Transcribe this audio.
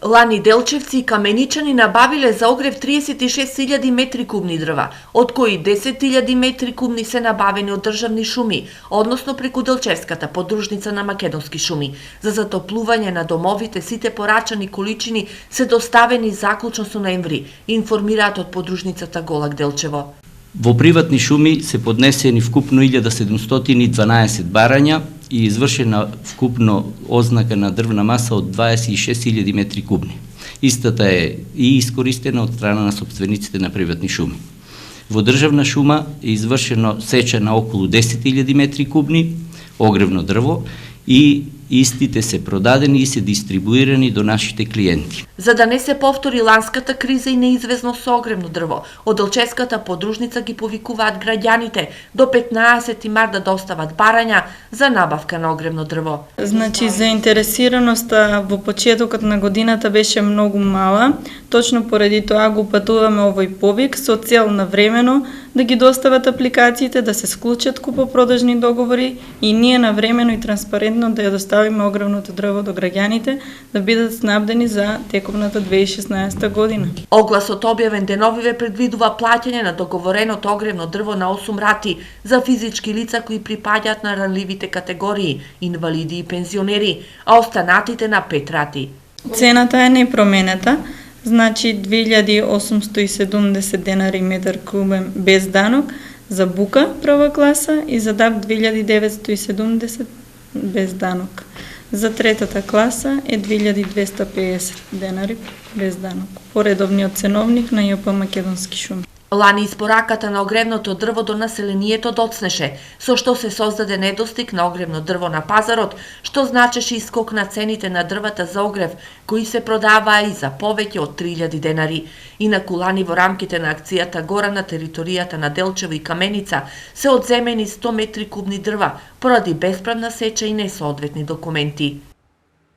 Лани делчевци и каменичани набавиле за огрев 36.000 метри кубни дрва, од кои 10.000 метри кубни се набавени од државни шуми, односно преку Делчевската подружница на Македонски шуми. За затоплување на домовите сите порачани количини се доставени заклучно со ноември, информираат од подружницата Голак Делчево. Во приватни шуми се поднесени вкупно 1712 барања и извршена вкупно ознака на дрвна маса од 26.000 метри кубни. Истата е и искористена од страна на собствениците на приватни шуми. Во државна шума е извршено сеча на околу 10.000 метри кубни огревно дрво и истите се продадени и се дистрибуирани до нашите клиенти. За да не се повтори ланската криза и неизвестност со огревно дрво, од Делчевската подружница ги повикуваат граѓаните до 15 март да достават барања за набавка на огревно дрво. Значи, заинтересираноста во почетокот на годината беше многу мала. Точно поради тоа го упатуваме овој повик со цел навремено да ги достават апликациите, да се склучат купопродажни договори и ние навремено и транспарентно да ја доставиме огревното дрво до граѓаните да бидат снабдени за тековната 2016 година. Огласот објавен деновиве предвидува плаќање на договореното огревно дрво на 8 рати за физички лица кои припаѓаат на ранливите категории, инвалиди и пензионери, а останатите на 5 рати. Цената е непроменета, значи 2870 денари метар кубен без данок за бука прва класа и за ДАБ 2970 без данок. За третата класа е 2250 денари без данок. По редовниот ценовник на ЈП Македонски шуми. Лани испораката на огревното дрво до населението доцнеше, со што се создаде недостиг на огревно дрво на пазарот, што значеше и скок на цените на дрвата за огрев, кои се продаваа и за повеќе од 3000 денари. Инаку лани во рамките на акцијата Гора на територијата на Делчево и Каменица се одземени 100 метри кубни дрва поради бесправна сеча и несоодветни документи.